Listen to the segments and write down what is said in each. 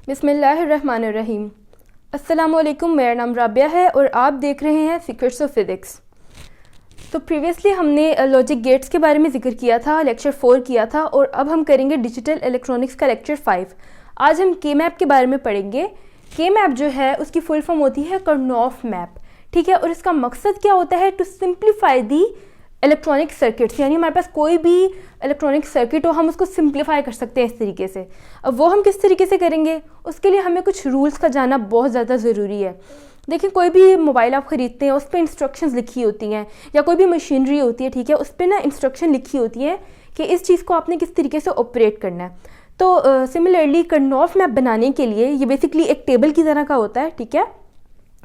बिस्मिल्लाहिर्रहमानिर्रहीम। अस्सलामुअलैकुम, मेरा नाम राबिया है और आप देख रहे हैं सीक्रेट्स ऑफ फिज़िक्स। तो प्रीवियसली हमने लॉजिक गेट्स के बारे में ज़िक्र किया था, लेक्चर 4 किया था, और अब हम करेंगे डिजिटल इलेक्ट्रॉनिक्स का लेक्चर 5। आज हम के मैप के बारे में पढ़ेंगे। के मैप जो है उसकी फुल फॉर्म होती है कर्नॉफ मैप, ठीक है। और इसका मकसद क्या होता है? To simplify the electronic circuits, यानी हमारे पास कोई भी इलेक्ट्रॉनिक सर्किट हो हम उसको सिंप्लीफाई कर सकते हैं इस तरीके से। अब वो हम किस तरीके से करेंगे, उसके लिए हमें कुछ रूल्स का जानना बहुत ज़्यादा ज़रूरी है। देखिए, कोई भी मोबाइल आप ख़रीदते हैं उस पर इंस्ट्रक्शंस लिखी होती हैं, या कोई भी मशीनरी होती है, ठीक है, उस पर ना इंस्ट्रक्शन लिखी होती है कि इस चीज़ को आपने किस तरीके से ऑपरेट करना है। तो सिमिलरली कर्नॉफ मैप बनाने के लिए ये बेसिकली एक टेबल की तरह का होता है, ठीक है।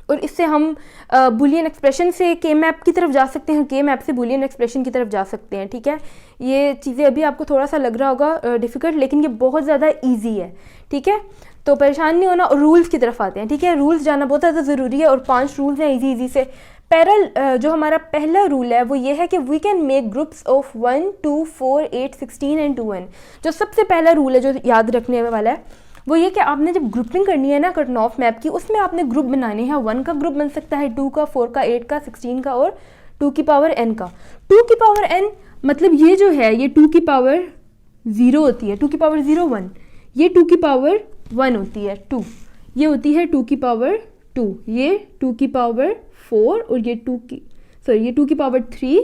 और इससे हम बुलियन एक्सप्रेशन से के मैप की तरफ जा सकते हैं, के मैप से बुलियन एक्सप्रेशन की तरफ जा सकते हैं, ठीक है। ये चीज़ें अभी आपको थोड़ा सा लग रहा होगा डिफ़िकल्ट, लेकिन ये बहुत ज़्यादा इजी है, ठीक है। तो परेशान नहीं होना। और रूल्स की तरफ आते हैं, ठीक है। रूल्स जानना बहुत ज़्यादा ज़रूरी है, और 5 रूल्स हैं इजी से। जो हमारा पहला रूल है वो ये है कि we can make groups of 1, 2, 4, 8, 16 and 2n। जो सबसे पहला रूल है जो याद रखने वाला है वो ये कि आपने जब ग्रुपिंग करनी है ना कर्नॉफ मैप की, उसमें आपने ग्रुप बनाने हैं। 1 का ग्रुप बन सकता है, 2 का, 4 का, 8 का, 16 का, और 2 की पावर n का। 2 की पावर n मतलब ये जो है ये 2 की पावर 0 होती है, 2 की पावर 0 1, ये 2 की पावर 1 होती है 2, ये होती है 2 की पावर 2, ये 2 की पावर 4, और ये 2 की पावर 3,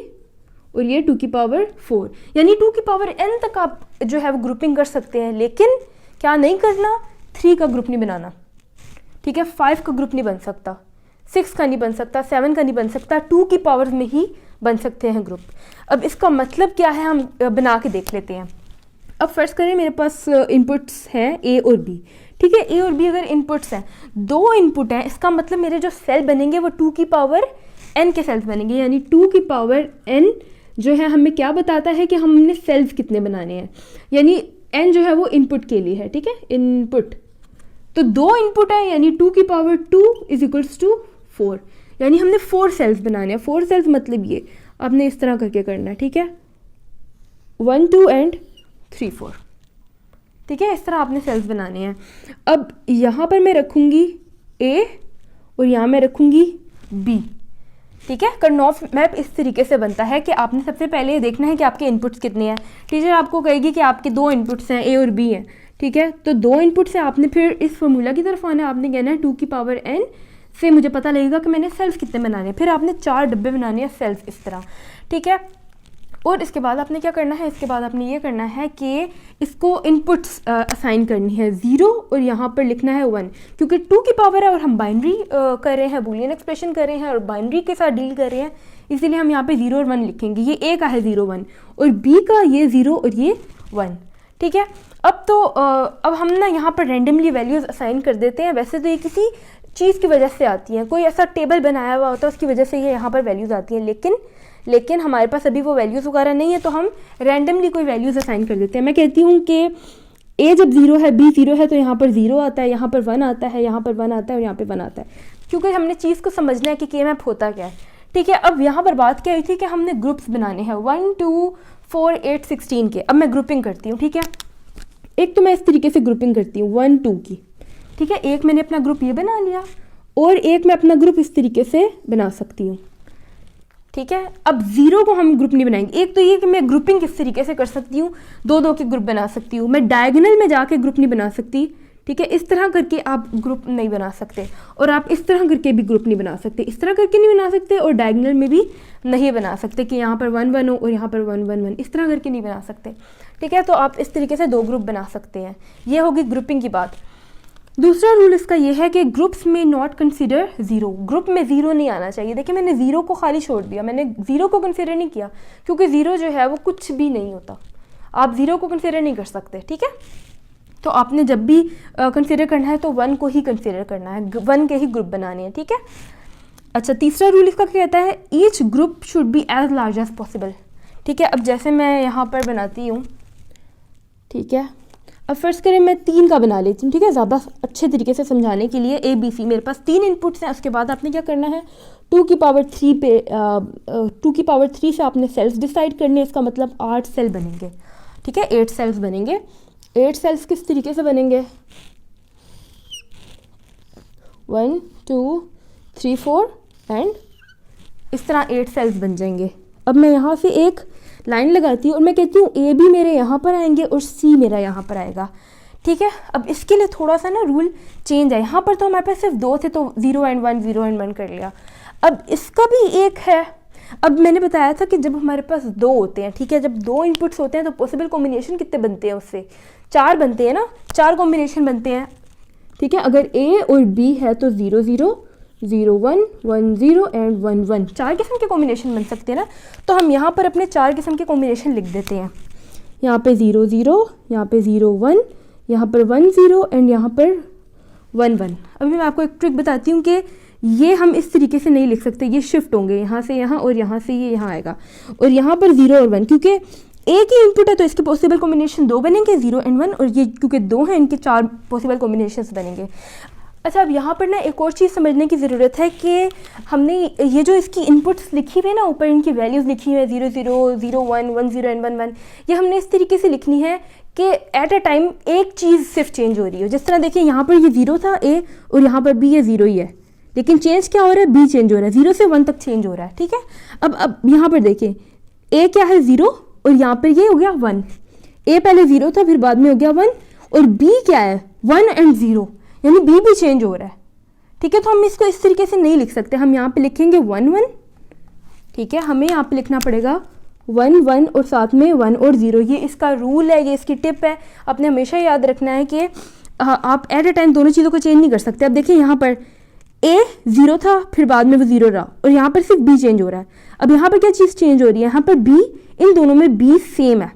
और ये 2 की पावर 4। यानी 2 की पावर n तक आप जो है वो ग्रुपिंग कर सकते हैं, लेकिन क्या नहीं करना, 3 का ग्रुप नहीं बनाना, ठीक है। 5 का ग्रुप नहीं बन सकता, 6 का नहीं बन सकता, 7 का नहीं बन सकता, 2 की पावर में ही बन सकते हैं ग्रुप। अब इसका मतलब क्या है हम बना के देख लेते हैं। अब फर्स्ट करें, मेरे पास इनपुट्स हैं A और B, ठीक है। A और B अगर इनपुट्स हैं, 2 इनपुट हैं, इसका मतलब मेरे जो सेल बनेंगे वो 2 की पावर n के सेल्स बनेंगे। यानी 2 की पावर n जो है हमें क्या बताता है कि हमने सेल्स कितने बनाने हैं। यानी n जो है वो इनपुट के लिए है, ठीक है, इनपुट। तो 2 इनपुट है, यानी 2 की पावर 2 इज इक्वल्स टू 4। यानी हमने 4 सेल्स बनाने हैं। 4 सेल्स मतलब ये आपने इस तरह करके करना है, ठीक है, 1, 2 एंड 3, 4, ठीक है। इस तरह आपने सेल्स बनाने हैं। अब यहाँ पर मैं रखूँगी A और यहाँ मैं रखूँगी B, ठीक है। कर्नॉफ मैप इस तरीके से बनता है कि आपने सबसे पहले ये देखना है कि आपके इनपुट्स कितने हैं। टीचर आपको कहेगी कि आपके 2 इनपुट्स हैं, A और B हैं, ठीक है। तो 2 इनपुट से आपने फिर इस फॉर्मूला की तरफ आना है। आपने कहना है 2 की पावर n से मुझे पता लगेगा कि मैंने सेल्स कितने बनाने हैं। फिर आपने 4 डब्बे बनाने हैं सेल्स इस तरह, ठीक है। और इसके बाद आपने क्या करना है, इसके बाद आपने ये करना है कि इसको इनपुट्स असाइन करनी है 0, और यहाँ पर लिखना है 1, क्योंकि 2 की पावर है और हम बाइनरी कर रहे हैं, बूलियन एक्सप्रेशन कर रहे हैं और बाइनरी के साथ डील कर रहे हैं, इसीलिए हम यहाँ पे 0 और 1 लिखेंगे। ये A का है 0, 1, और B का ये 0 और ये 1, ठीक है। अब हम ना यहाँ पर रेंडमली वैल्यूज़ असाइन कर देते हैं। वैसे तो ये किसी चीज़ की वजह से आती हैं, कोई ऐसा टेबल बनाया हुआ होता है उसकी वजह से ये यहाँ पर वैल्यूज़ आती हैं, लेकिन हमारे पास अभी वो वैल्यूज़ वगैरह नहीं है, तो हम रैंडमली कोई वैल्यूज़ असाइन कर देते हैं। मैं कहती हूँ कि A जब 0 है, B 0 है, तो यहाँ पर 0 आता है, यहाँ पर 1 आता है, यहाँ पर 1 आता है, और यहाँ पर 1 आता है, क्योंकि हमने चीज़ को समझना है कि के मैप होता क्या है, ठीक है। अब यहाँ पर बात क्या हुई थी कि हमने ग्रुप्स बनाने हैं 1, 2, 4, 8, 16 के। अब मैं ग्रुपिंग करती हूँ, ठीक है। एक तो मैं इस तरीके से ग्रुपिंग करती हूँ 1, 2 की, ठीक है। एक मैंने अपना ग्रुप ये बना लिया, और एक मैं अपना ग्रुप इस तरीके से बना सकती हूँ, ठीक है। अब 0 को हम ग्रुप नहीं बनाएंगे। एक तो ये कि मैं ग्रुपिंग किस तरीके से कर सकती हूँ, 2-2 के ग्रुप बना सकती हूँ। मैं डायगोनल में जाके ग्रुप नहीं बना सकती, ठीक है। इस तरह करके आप ग्रुप नहीं बना सकते, और आप इस तरह करके भी ग्रुप नहीं बना सकते, इस तरह करके नहीं बना सकते, और डायगोनल में भी नहीं बना सकते कि यहाँ पर 1, 1 हो और यहाँ पर 1, 1, 1, इस तरह करके नहीं बना सकते, ठीक है। तो आप इस तरीके से 2 ग्रुप बना सकते हैं। ये होगी ग्रुपिंग की बात। दूसरा रूल इसका ये है कि ग्रुप्स में नॉट कंसिडर 0, ग्रुप में 0 नहीं आना चाहिए। देखिए, मैंने 0 को खाली छोड़ दिया, मैंने 0 को कंसिडर नहीं किया, क्योंकि 0 जो है वो कुछ भी नहीं होता, आप 0 को कंसिडर नहीं कर सकते, ठीक है। तो आपने जब भी कंसिडर करना है तो 1 को ही कंसिडर करना है, 1 के ही ग्रुप बनाने हैं, ठीक है। अच्छा, तीसरा रूल इसका क्या कहता है, each group should be as large as possible, ठीक है। अब जैसे मैं यहाँ पर बनाती हूँ, ठीक है। अब फर्स्ट करें मैं 3 का बना लेती हूँ, ठीक है, ज़्यादा अच्छे तरीके से समझाने के लिए। A B C मेरे पास 3 इनपुट्स हैं। उसके बाद आपने क्या करना है, 2 की पावर 3 पे 2 की पावर 3 से आपने सेल्स डिसाइड करने हैं। इसका मतलब 8 सेल बनेंगे, ठीक है, 8 सेल्स बनेंगे। 8 सेल्स किस तरीके से बनेंगे, 1 2 3 4 एंड इस तरह 8 सेल्स बन जाएंगे। अब मैं यहाँ से एक लाइन लगाती हूँ और मैं कहती हूँ ए भी मेरे यहाँ पर आएंगे और सी मेरा यहाँ पर आएगा, ठीक है। अब इसके लिए थोड़ा सा ना रूल चेंज है, यहाँ पर तो हमारे पास सिर्फ 2 थे तो 0 एंड 1 0 एंड 1 कर लिया। अब इसका भी एक है। अब मैंने बताया था कि जब हमारे पास 2 होते हैं, ठीक है, जब 2 इनपुट्स होते हैं तो पॉसिबल कॉम्बिनेशन कितने बनते हैं, उससे 4 बनते हैं ना, 4 कॉम्बिनेशन बनते हैं, ठीक है। अगर ए और बी है तो 0 0 0 1 1 0 एंड 1 1 4 किस्म के कॉम्बिनेशन बन सकते हैं ना। तो हम यहाँ पर अपने 4 किस्म के कॉम्बिनेशन लिख देते हैं। यहाँ पे 0 0, यहाँ पे 0 1, यहाँ पर 1 0 एंड यहाँ पर 1 1। अभी मैं आपको एक ट्रिक बताती हूँ कि ये हम इस तरीके से नहीं लिख सकते, ये शिफ्ट होंगे यहाँ से यहाँ और यहाँ से ये यहाँ आएगा और यहाँ पर 0 और 1, क्योंकि एक ही इनपुट है तो इसके पॉसिबल कॉम्बिनेशन 2 बनेंगे 0 एंड 1, और ये क्योंकि 2 हैं इनके 4 पॉसिबल कॉम्बिनेशंस बनेंगे। अच्छा, अब यहाँ पर ना एक और चीज़ समझने की ज़रूरत है कि हमने ये जो इसकी इनपुट्स लिखी हुई है ना, ऊपर इनकी वैल्यूज़ लिखी हुई है 0 0 0 1 1 0 एंड 1 1, ये हमने इस तरीके से लिखनी है कि एट अ टाइम एक चीज़ सिर्फ चेंज हो रही है। जिस तरह देखिए यहाँ पर ये 0 था ए और यहाँ पर भी ये 0 ही है, लेकिन चेंज क्या हो रहा है, बी चेंज हो रहा है, 0 से 1 तक चेंज हो रहा है, ठीक है। अब यहाँ पर देखिए ए क्या है 0 और यहाँ पर ये हो गया 1, ए पहले 0 था फिर बाद में हो गया 1, और बी क्या है 1 एंड 0, यानी बी भी चेंज हो रहा है, ठीक है। तो हम इसको इस तरीके से नहीं लिख सकते, हम यहाँ पे लिखेंगे 1 1, ठीक है। हमें यहाँ पे लिखना पड़ेगा 1 1 और साथ में 1 और 0, ये इसका रूल है, ये इसकी टिप है। आपने हमेशा याद रखना है कि आप एट अ टाइम दोनों चीज़ों को चेंज नहीं कर सकते। अब देखिए यहाँ पर ए 0 था फिर बाद में वो 0 रहा और यहाँ पर सिर्फ बी चेंज हो रहा है। अब यहाँ पर क्या चीज़ चेंज हो रही है, यहाँ पर बी, इन दोनों में बी सेम है,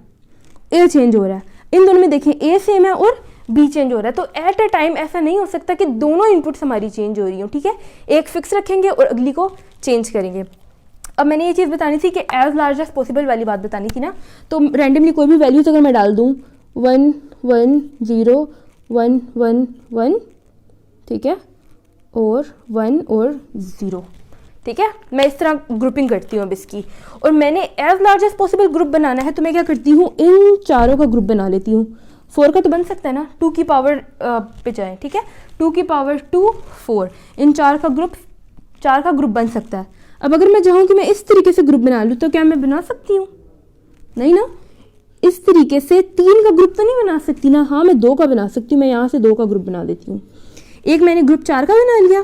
ए चेंज हो रहा है, इन दोनों में देखें ए सेम है और बी चेंज हो रहा है। तो एट अ टाइम ऐसा नहीं हो सकता कि दोनों इनपुट्स हमारी चेंज हो रही हो, ठीक है। एक फिक्स रखेंगे और अगली को चेंज करेंगे। अब मैंने ये चीज़ बतानी थी कि एज लार्ज एज पॉसिबल वाली बात बतानी थी ना, तो रैंडमली कोई भी वैल्यूज अगर मैं डाल दूँ 1 1 0 1 1 1, ठीक है, और 1 और 0, ठीक है। मैं इस तरह ग्रुपिंग करती हूँ अब इसकी, और मैंने as large as possible group बनाना है तो मैं क्या करती हूँ, इन चारों का ग्रुप बना लेती हूँ। 4 का तो बन सकता है ना, 2 की पावर पे जाएँ, ठीक है, 2 की पावर 2 4, इन 4 का ग्रुप बन सकता है। अब अगर मैं चाहूँ कि मैं इस तरीके से ग्रुप बना लूँ तो क्या मैं बना सकती हूँ, नहीं ना। इस तरीके से 3 का ग्रुप तो नहीं बना सकती ना, हाँ मैं 2 का बना सकती हूँ। मैं यहाँ से 2 का ग्रुप बना देती हूँ। एक मैंने ग्रुप 4 का बना लिया,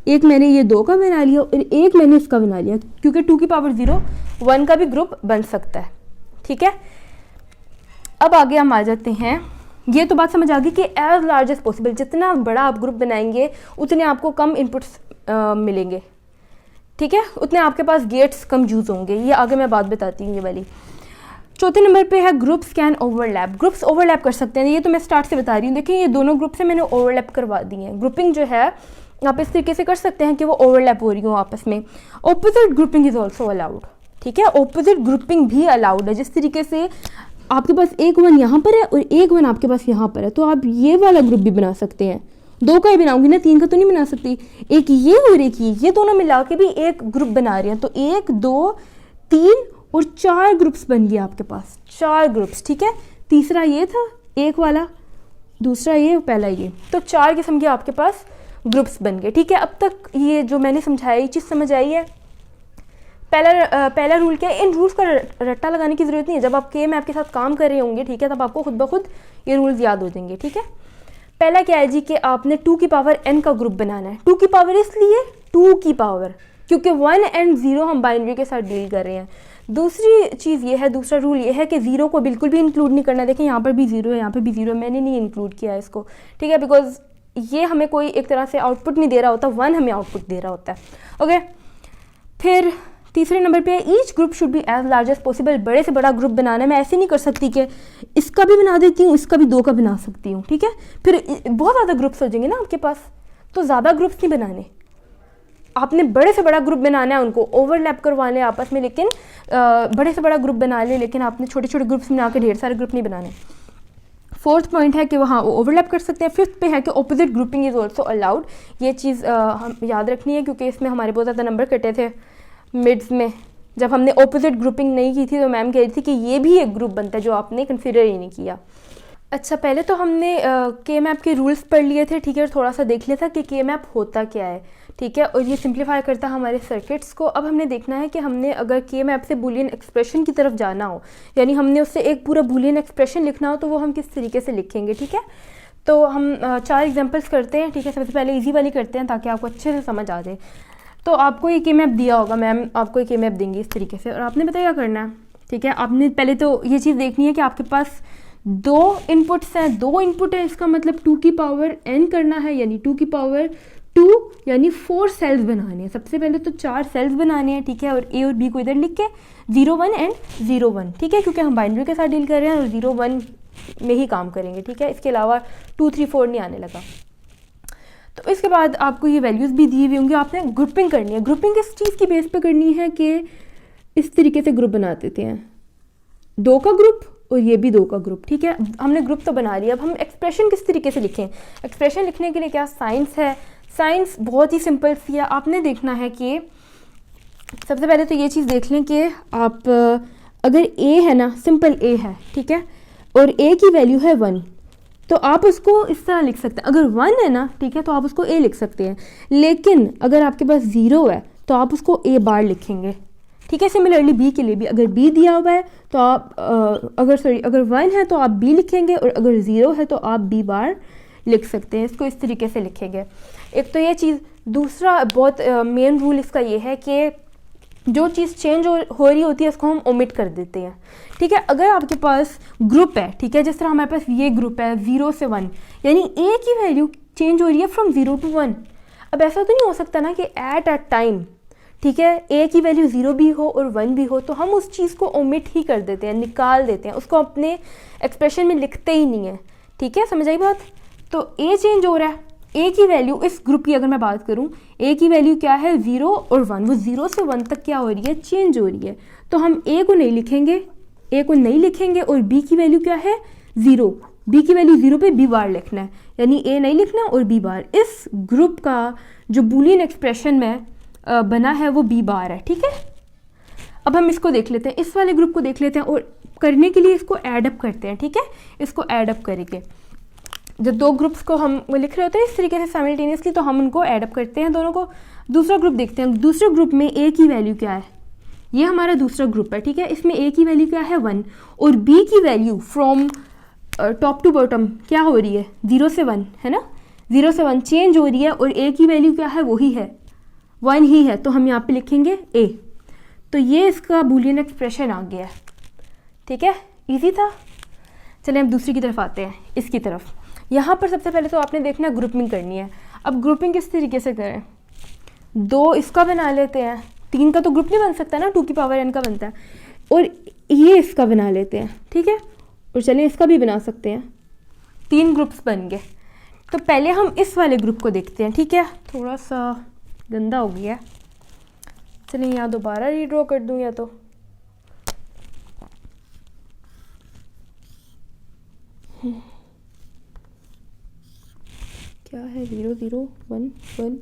एक मैंने ये 2 का बना लिया और एक मैंने इसका बना लिया, क्योंकि 2 की पावर 0 1 का भी ग्रुप बन सकता है, ठीक है। अब आगे हम आ जाते हैं, ये तो बात समझ आ गई कि एज लार्ज एज पॉसिबल, जितना बड़ा आप ग्रुप बनाएंगे उतने आपको कम इनपुट्स मिलेंगे, ठीक है, उतने आपके पास गेट्स कम यूज़ होंगे। ये आगे मैं बात बताती हूँ ये वाली। चौथे नंबर पे है groups can overlap. Groups overlap कर सकते हैं, ये तो मैं स्टार्ट से बता रही हूँ। देखिए ये दोनों ग्रुप से मैंने ओवरलैप करवा दी हैं। ग्रुपिंग जो है आप इस तरीके से कर सकते हैं कि वो ओवरलैप हो रही हो आपस में। Opposite grouping is also allowed, ठीक है, ऑपोजिट ग्रुपिंग भी अलाउड है। जिस तरीके से आपके पास एक 1 यहाँ पर है और एक 1 आपके पास यहाँ पर है, तो आप ये वाला ग्रुप भी बना सकते हैं। 2 का ही बनाऊंगी ना, 3 का तो नहीं बना सकती। एक ये और एक ये दोनों मिला के भी एक ग्रुप बना रहे हैं, तो 1 2 3 और 4 ग्रुप्स बन गए आपके पास, 4 ग्रुप्स, ठीक है। तीसरा ये था एक वाला, दूसरा ये, पहला ये, तो 4 किस्म के आपके पास ग्रुप्स बन गए, ठीक है। अब तक ये जो मैंने समझाया ये चीज़ समझ आई है। पहला रूल क्या है, इन रूल्स का रट्टा लगाने की ज़रूरत नहीं है। जब आप के मैप के साथ काम कर रहे होंगे, ठीक है, तब आपको खुद ब खुद ये रूल्स याद हो जाएंगे, ठीक है। पहला क्या है जी कि आपने 2 की पावर n का ग्रुप बनाना है। 2 की पावर इसलिए 2 की पावर क्योंकि 1 एंड 0 हम बाइनरी के साथ डील कर रहे हैं। दूसरी चीज़ ये है, दूसरा रूल ये है कि 0 को बिल्कुल भी इंक्लूड नहीं करना। देखें यहाँ पर भी 0 है, यहाँ पर भी 0 है, मैंने नहीं इंक्लूड किया है इसको, ठीक है, बिकॉज ये हमें कोई एक तरह से आउटपुट नहीं दे रहा होता, 1 हमें आउटपुट दे रहा होता है, ओके। फिर तीसरे नंबर पे each group should be as large as possible. बड़े से बड़ा ग्रुप बनाना है, मैं ऐसे नहीं कर सकती कि इसका भी बना देती हूँ, इसका भी 2 का बना सकती हूँ, ठीक है। फिर बहुत ज़्यादा ग्रुप्स हो जाएंगे ना आपके पास, तो ज़्यादा ग्रुप्स नहीं बनाने। आपने बड़े से बड़ा ग्रुप बनाना है, उनको ओवरलैप करवा लें आपस में, लेकिन बड़े से बड़ा ग्रुप बना लें, लेकिन आपने छोटे छोटे ग्रुप्स बना के ढेर सारे ग्रुप नहीं बनाने। फोर्थ पॉइंट है कि वहाँ वो ओवरलैप कर सकते हैं। फिफ्थ पे है कि opposite grouping is also allowed. ये चीज़ हम याद रखनी है, क्योंकि इसमें हमारे बहुत ज़्यादा नंबर कटे थे मिड्स में। जब हमने ऑपोजिट ग्रुपिंग नहीं की थी तो मैम कह रही थी कि ये भी एक ग्रुप बनता है जो आपने कंसिडर ही नहीं किया। अच्छा, पहले तो हमने के मैप के रूल्स पढ़ लिए थे, ठीक है, और थोड़ा सा देख लिया था कि के मैप होता क्या है, ठीक है, और ये सिंप्लीफाई करता है हमारे सर्किट्स को। अब हमने देखना है कि हमने अगर के मैप से बूलियन एक्सप्रेशन की तरफ जाना हो, यानी हमने उससे एक पूरा बूलियन एक्सप्रेशन लिखना हो, तो वो हम किस तरीके से लिखेंगे, ठीक है। तो हम 4 एग्जांपल्स करते हैं, ठीक है। सबसे पहले इजी वाली करते हैं ताकि आपको अच्छे से समझ आ जाए। तो आपको ये के मैप दिया होगा, मैम आपको ये के मैप देंगी इस तरीके से, और आपने बताया क्या करना है, ठीक है। आपने पहले तो ये चीज़ देखनी है कि आपके पास 2 इनपुट्स हैं, 2 इनपुट है, इसका मतलब 2 की पावर n करना है, यानी 2 की पावर 2, यानी 4 सेल्स बनाने हैं। सबसे पहले तो 4 सेल्स बनाने हैं, ठीक है, और a और b को इधर लिख के 0 1 एंड 0 1, ठीक है, क्योंकि हम बाइनरी के साथ डील कर रहे हैं और 0 1 में ही काम करेंगे, ठीक है। इसके अलावा 2 3 4 नहीं आने लगा। तो इसके बाद आपको ये वैल्यूज़ भी दी हुई होंगी, आपने ग्रुपिंग करनी है। ग्रुपिंग किस चीज़ की बेस पे करनी है कि इस तरीके से ग्रुप बना देते हैं, 2 का ग्रुप और ये भी 2 का ग्रुप, ठीक है। हमने ग्रुप तो बना लिया, अब हम एक्सप्रेशन किस तरीके से लिखें। एक्सप्रेशन लिखने के लिए क्या साइंस है, साइंस बहुत ही सिंपल सी है। आपने देखना है कि सबसे पहले तो ये चीज़ देख लें कि आप अगर a है ना, सिंपल a है, ठीक है, और a की वैल्यू है 1, तो आप उसको इस तरह लिख सकते हैं। अगर 1 है ना, ठीक है, तो आप उसको a लिख सकते हैं, लेकिन अगर आपके पास 0 है तो आप उसको a बार लिखेंगे, ठीक है। सिमिलरली b के लिए भी, अगर b दिया हुआ है तो आप अगर 1 है तो आप b लिखेंगे, और अगर 0 है तो आप b बार लिख सकते हैं। इसको इस तरीके से लिखेंगे। एक तो ये चीज़। दूसरा बहुत मेन रूल इसका ये है कि जो चीज़ चेंज हो रही होती है उसको हम ओमिट कर देते हैं, ठीक है। अगर आपके पास ग्रुप है, ठीक है, जिस तरह हमारे पास ये ग्रुप है 0 से 1, यानी a की वैल्यू चेंज हो रही है फ्रॉम 0 to 1। अब ऐसा तो नहीं हो सकता ना कि एट अ टाइम, ठीक है, a की वैल्यू 0 भी हो और 1 भी हो, तो हम उस चीज़ को ओमिट ही कर देते हैं, निकाल देते हैं, उसको अपने एक्सप्रेशन में लिखते ही नहीं है, ठीक है। समझ आई बात। तो a चेंज हो रहा है, a की वैल्यू इस ग्रुप की अगर मैं बात करूं, a की वैल्यू क्या है 0 और 1, वो 0 से 1 तक क्या हो रही है, चेंज हो रही है। तो हम a को नहीं लिखेंगे, a को नहीं लिखेंगे, और b की वैल्यू क्या है 0, b की वैल्यू 0 पे b बार लिखना है, यानी a नहीं लिखना और b बार। इस ग्रुप का जो बूलियन एक्सप्रेशन में बना है वो b बार है, ठीक है। अब हम इसको देख लेते हैं, इस वाले ग्रुप को देख लेते हैं, और करने के लिए इसको एडअप करते हैं, ठीक है। इसको एडअप करेंगे, जब 2 ग्रुप्स को हम लिख रहे होते हैं इस तरीके से साइमल्टेनियसली, तो हम उनको एडअप करते हैं दोनों को। दूसरा ग्रुप देखते हैं, दूसरे ग्रुप में a की वैल्यू क्या है, ये हमारा दूसरा ग्रुप है, ठीक है। इसमें a की वैल्यू क्या है 1, और b की value from top to bottom क्या हो रही है 0 से 1, है ना, 0 से 1 चेंज हो रही है, और a की वैल्यू क्या है वही है 1 ही है, तो हम यहाँ पे लिखेंगे a। तो ये इसका बूलियन एक्सप्रेशन आ गया है, ठीक है, इजी था। चलिए हम दूसरी की तरफ आते हैं, इसकी तरफ। यहाँ पर सबसे पहले तो आपने देखना ग्रुपिंग करनी है। अब ग्रुपिंग किस तरीके से करें, 2 इसका बना लेते हैं, 3 का तो ग्रुप नहीं बन सकता ना, 2 की पावर n का बनता है, और ये इसका बना लेते हैं, ठीक है, और चलिए इसका भी बना सकते हैं। 3 ग्रुप्स बन गए। तो पहले हम इस वाले ग्रुप को देखते हैं, ठीक है, थोड़ा सा गंदा हो गया है, चलिए यहाँ दोबारा रीड्रॉ कर दूँ या तो क्या है 0 0 1 1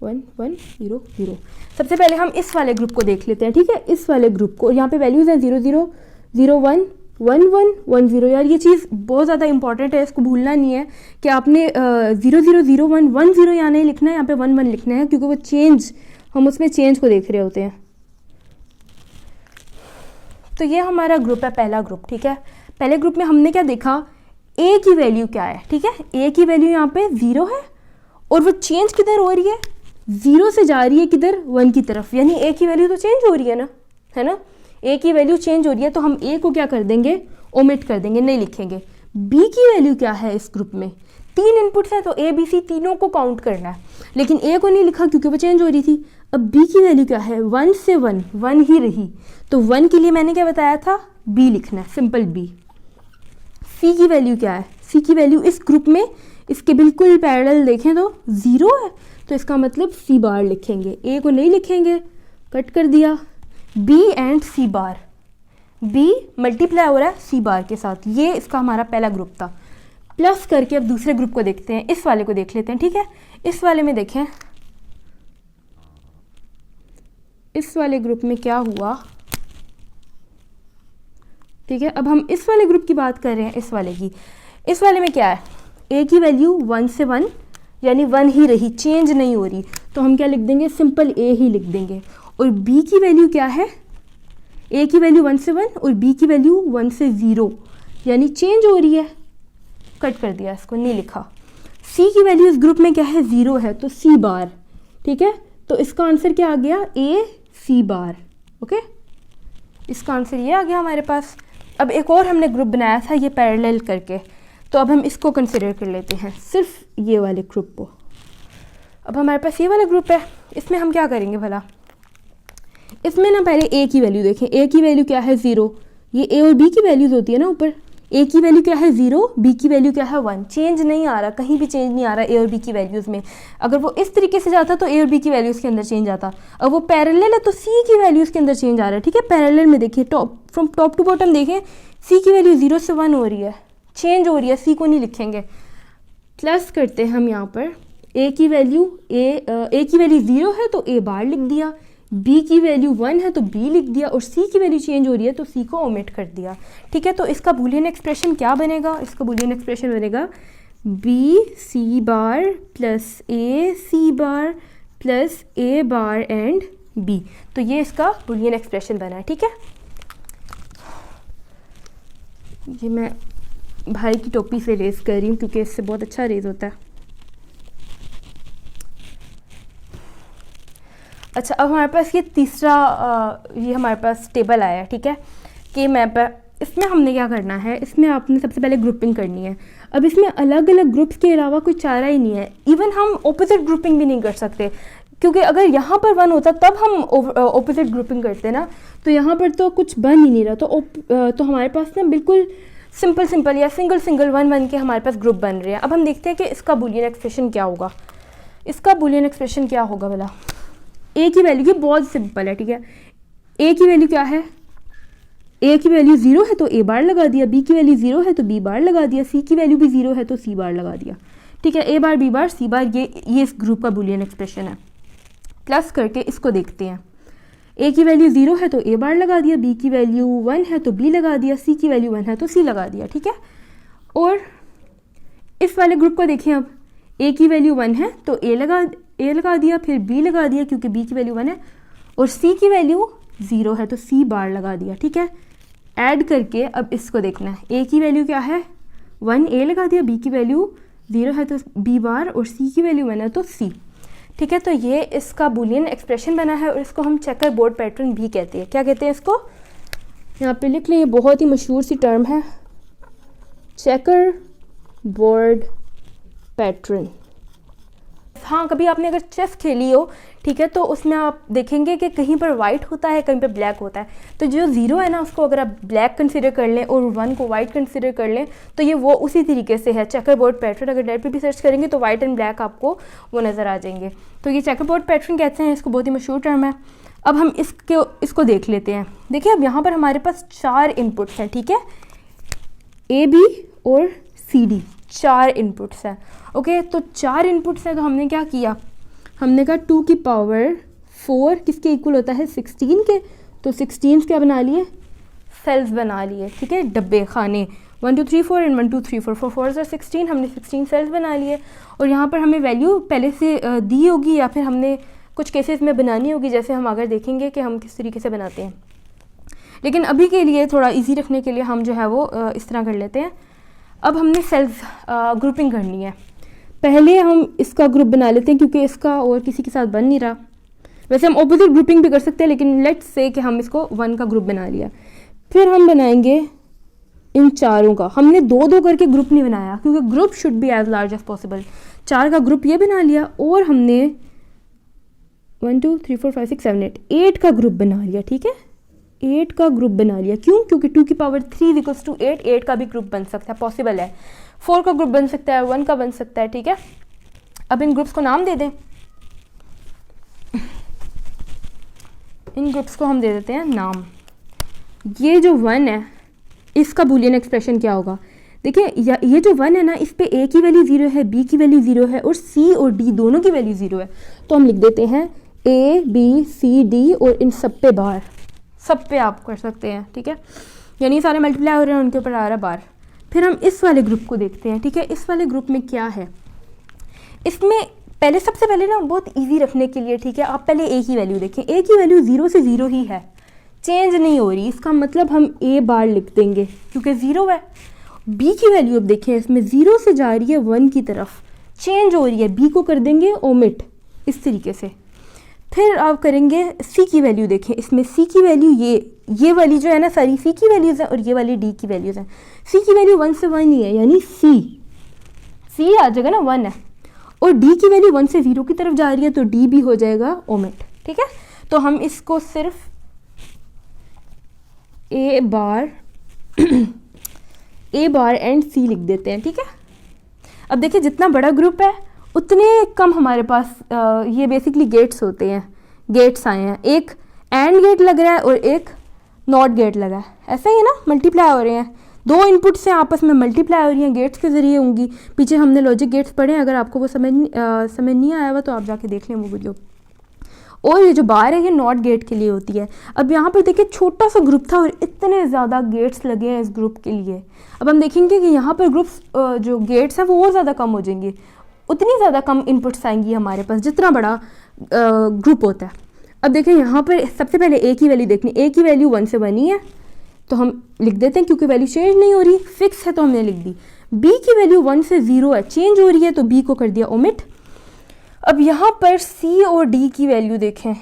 1 1 0 0। सबसे पहले हम इस वाले ग्रुप को देख लेते हैं, ठीक है, इस वाले ग्रुप को। यहाँ पे वैल्यूज़ हैं 0 0 0 1 1 1 1 0। यार ये चीज़ बहुत ज़्यादा इंपॉर्टेंट है, इसको भूलना नहीं है कि आपने 0 0 0 1 1 0 यहाँ नहीं लिखना है, यहाँ पे 1 1 लिखना है, क्योंकि वो चेंज, हम उसमें चेंज को देख रहे होते हैं। तो ये हमारा ग्रुप है, पहला ग्रुप, ठीक है। पहले ग्रुप में हमने क्या देखा, a की वैल्यू क्या है, ठीक है, a की वैल्यू यहाँ पे 0 है, और वो चेंज किधर हो रही है, 0 से जा रही है किधर 1 की तरफ, यानी a की वैल्यू तो चेंज हो रही है ना, है ना, a की वैल्यू चेंज हो रही है, तो हम a को क्या कर देंगे, ओमिट कर देंगे, नहीं लिखेंगे। b की वैल्यू क्या है इस ग्रुप में, 3 इनपुट्स हैं, तो a b c तीनों को काउंट करना है, लेकिन a को नहीं लिखा क्योंकि वो चेंज हो रही थी। अब b की वैल्यू क्या है, 1 से 1 1 ही रही, तो 1 के लिए मैंने क्या बताया था, b लिखना है, सिंपल b। c की वैल्यू क्या है, c की वैल्यू इस ग्रुप में इसके बिल्कुल पैरेलल देखें तो 0 है, तो इसका मतलब c बार लिखेंगे, a को नहीं लिखेंगे, कट कर दिया। b and c bar, b multiply हो रहा है c बार के साथ, ये इसका हमारा पहला ग्रुप था। प्लस करके अब दूसरे ग्रुप को देखते हैं, इस वाले को देख लेते हैं, ठीक है। इस वाले में देखें, इस वाले ग्रुप में क्या हुआ, ठीक है। अब हम इस वाले ग्रुप की बात कर रहे हैं, इस वाले की। इस वाले में क्या है, ए की वैल्यू 1 से 1 यानी 1 ही रही, चेंज नहीं हो रही, तो हम क्या लिख देंगे, सिंपल ए ही लिख देंगे। और बी की वैल्यू क्या है, ए की वैल्यू 1 से 1 और बी की वैल्यू 1 से 0 यानी चेंज हो रही है, कट कर दिया, इसको नहीं लिखा। सी की वैल्यू इस ग्रुप में क्या है, 0 है, तो सी बार, ठीक है। तो इसका आंसर क्या आ गया, ए सी बार, ओके, इसका आंसर ये आ गया हमारे पास। अब एक और हमने ग्रुप बनाया था ये पैरेलल करके, तो अब हम इसको कंसिडर कर लेते हैं, सिर्फ ये वाले ग्रुप को। अब हमारे पास ये वाला ग्रुप है, इसमें हम क्या करेंगे भला, इसमें ना पहले ए की वैल्यू देखें, ए की वैल्यू क्या है 0, ये ए और बी की वैल्यूज़ होती है ना ऊपर, ए की वैल्यू क्या है 0, बी की वैल्यू क्या है 1, चेंज नहीं आ रहा, कहीं भी चेंज नहीं आ रहा ए और बी की वैल्यूज़ में। अगर वो इस तरीके से जाता तो ए और बी की वैल्यूज़ के अंदर चेंज आता, अब वो पैरेलल है तो सी की वैल्यूज़ के अंदर चेंज आ रहा है, ठीक है। पैरेलल में देखिए, फ्रॉम टॉप टू बॉटम देखें, सी की वैल्यू 0 से 1 हो रही है, चेंज हो रही है, सी को नहीं लिखेंगे। प्लस करते हैं हम यहाँ पर, ए की वैल्यू 0 है तो ए बार लिख दिया, बी की वैल्यू 1 है तो बी लिख दिया, और सी की वैल्यू चेंज हो रही है तो सी को ओमिट कर दिया, ठीक है। तो इसका बूलियन एक्सप्रेशन क्या बनेगा, इसका बूलियन एक्सप्रेशन बनेगा B C bar plus A C bar plus A bar and B. तो ये इसका बूलियन एक्सप्रेशन बना है, ठीक है। ये मैं भाई की टोपी से रेज़ कर रही हूँ क्योंकि इससे बहुत अच्छा रेज़ होता है। अच्छा, अब हमारे पास ये तीसरा ये हमारे पास टेबल आया है, ठीक है, कि मैप है। इसमें हमने क्या करना है, इसमें आपने सबसे पहले ग्रुपिंग करनी है। अब इसमें अलग अलग ग्रुप्स के अलावा कोई चारा ही नहीं है, इवन हम ऑपोजिट ग्रुपिंग भी नहीं कर सकते, क्योंकि अगर यहाँ पर 1 होता तब हम ऑपोजिट ग्रुपिंग करते ना, तो यहाँ पर तो कुछ बन ही नहीं रहा, तो हमारे पास ना बिल्कुल सिंपल या सिंगल 1 के हमारे पास ग्रुप बन रहे हैं। अब हम देखते हैं कि इसका बूलियन एक्सप्रेशन क्या होगा। इसका बूलियन एक्सप्रेशन क्या होगा भला, ए की वैल्यू, ये बहुत सिंपल है, ठीक है। ए की वैल्यू क्या है, ए की वैल्यू 0 है तो ए बार लगा दिया, बी की वैल्यू 0 है तो बी बार लगा दिया, सी की वैल्यू भी 0 है तो सी बार लगा दिया, ठीक है। ए बार बी बार सी बार, ये इस ग्रुप का बूलियन एक्सप्रेशन है। प्लस करके इसको देखते हैं, ए की वैल्यू 0 है तो ए बार लगा दिया, बी की वैल्यू 1 है तो बी लगा दिया, सी की वैल्यू 1 है तो सी लगा दिया, ठीक है। और इस वाले ग्रुप को देखें, अब ए की वैल्यू 1 है तो ए लगा दिया, फिर बी लगा दिया क्योंकि बी की वैल्यू 1 है, और सी की वैल्यू 0 है तो सी बार लगा दिया, ठीक है। ऐड करके अब इसको देखना है, ए की वैल्यू क्या है 1, ए लगा दिया, बी की वैल्यू 0 है तो बी बार, और सी की वैल्यू 1 है तो सी, ठीक है। तो ये इसका बूलियन एक्सप्रेशन बना है, और इसको हम चेकर बोर्ड पैटर्न भी कहते हैं। क्या कहते हैं इसको, यहाँ पे लिख लें, ये बहुत ही मशहूर सी टर्म है, चेकर बोर्ड पैटर्न। हाँ, कभी आपने अगर चेस खेली हो, ठीक है, तो उसमें आप देखेंगे कि कहीं पर वाइट होता है, कहीं पर ब्लैक होता है, तो जो 0 है ना उसको अगर आप ब्लैक कंसीडर कर लें और 1 को वाइट कंसीडर कर लें, तो ये वो उसी तरीके से है चेकर बोर्ड पैटर्न। अगर नेट पे भी सर्च करेंगे तो वाइट एंड ब्लैक आपको वो नज़र आ जाएंगे, तो ये चेकर बोर्ड पैटर्न कहते हैं, इसको बहुत ही मशहूर टर्म है। अब हम इसको देख लेते हैं। देखिए, अब यहाँ पर हमारे पास 4 इनपुट्स हैं, ठीक है, ए बी और सी डी, 4 इनपुट्स हैं, ओके। तो 4 इनपुट्स हैं, तो हमने क्या किया, हमने कहा 2 की पावर 4 किसके इक्वल होता है 16 के, तो 16 क्या बना लिए, सेल्स बना लिए, ठीक है, डब्बे खाने, 1 2 3 4 एंड 1 2 3 4 4 4 16, हमने 16 सेल्स बना लिए। और यहाँ पर हमें वैल्यू पहले से दी होगी या फिर हमने कुछ केसेस में बनानी होगी, जैसे हम आगे देखेंगे कि हम किस तरीके से बनाते हैं, लेकिन अभी के लिए थोड़ा ईजी रखने के लिए हम जो है वो इस तरह कर लेते हैं। अब हमने सेल्स ग्रुपिंग करनी है। पहले हम इसका ग्रुप बना लेते हैं क्योंकि इसका और किसी के साथ बन नहीं रहा। वैसे हम ऑपोजिट ग्रुपिंग भी कर सकते हैं, लेकिन लेट्स से कि हम इसको 1 का ग्रुप बना लिया। फिर हम बनाएंगे इन चारों का। हमने 2-2 करके ग्रुप नहीं बनाया क्योंकि group should be as large as possible. 4 का ग्रुप ये बना लिया और हमने 1 2 3 4 5 6 7 8 का ग्रुप बना लिया, ठीक है, 8 का ग्रुप बना लिया। क्यों, क्योंकि 2 की पावर 3 इक्वल्स टू 8, 8 का भी ग्रुप बन सकता है, पॉसिबल है। 4 का ग्रुप बन सकता है, 1 का बन सकता है, ठीक है। अब इन ग्रुप्स को नाम दे दें, इन ग्रुप्स को हम दे देते हैं नाम। ये जो 1 है इसका बूलियन एक्सप्रेशन क्या होगा, देखिए ये जो 1 है ना, इस पे ए की वैल्यू 0 है, बी की वैल्यू 0 है और सी और डी दोनों की वैल्यू 0 है, तो हम लिख देते हैं ए बी सी डी और इन सब पे बार, सब पे आप कर सकते हैं, ठीक है, यानी सारे मल्टीप्लाई हो रहे हैं, उनके ऊपर आ रहा है बार। फिर हम इस वाले ग्रुप को देखते हैं, ठीक है। इस वाले ग्रुप में क्या है, इसमें पहले सबसे पहले ना बहुत इजी रखने के लिए, ठीक है, आप पहले ए की वैल्यू देखें। ए की वैल्यू 0 से 0 ही है, चेंज नहीं हो रही, इसका मतलब हम ए बार लिख देंगे क्योंकि 0 है। बी की वैल्यू अब देखें, इसमें 0 से जा रही है 1 की तरफ, चेंज हो रही है, बी को कर देंगे ओमिट, इस तरीके से। फिर आप करेंगे सी की वैल्यू देखें, इसमें सी की वैल्यू ये वाली जो है ना, सारी सी की वैल्यूज़ हैं और ये वाली डी की वैल्यूज़ हैं। सी की वैल्यू 1 से 1 ही है, यानी सी आ जाएगा ना, 1 है, और डी की वैल्यू 1 से 0 की तरफ जा रही है तो डी भी हो जाएगा ओमिट, ठीक है। तो हम इसको सिर्फ ए बार एंड सी लिख देते हैं, ठीक है। अब देखिए जितना बड़ा ग्रुप है उतने कम हमारे पास ये बेसिकली गेट्स होते हैं, गेट्स आए हैं। एक एंड गेट लग रहा है और एक नॉट गेट लगा है, ऐसा ही है ना, मल्टीप्लाई हो रहे हैं, दो इनपुट से आपस में मल्टीप्लाई हो रही हैं, गेट्स के ज़रिए होंगी। पीछे हमने लॉजिक गेट्स पढ़े हैं, अगर आपको वो समझ नहीं आया हुआ तो आप जाके देख लें वो वीडियो। और ये जो बार है ये नॉट गेट के लिए होती है। अब यहाँ पर देखिए छोटा सा ग्रुप था और इतने ज़्यादा गेट्स लगे हैं इस ग्रुप के लिए। अब हम देखेंगे कि यहाँ पर ग्रुप्स जो गेट्स हैं वो और ज़्यादा कम हो जाएंगे, उतनी ज़्यादा कम इनपुट्स आएंगी हमारे पास जितना बड़ा ग्रुप होता है। अब देखिए यहाँ पर सबसे पहले ए की वैल्यू देखनी, ए की वैल्यू 1 से 1 ही है तो हम लिख देते हैं, क्योंकि वैल्यू चेंज नहीं हो रही, फिक्स है तो हमने लिख दी। बी की वैल्यू 1 से 0 है, चेंज हो रही है तो बी को कर दिया ओमिट। अब यहाँ पर सी और डी की वैल्यू देखें,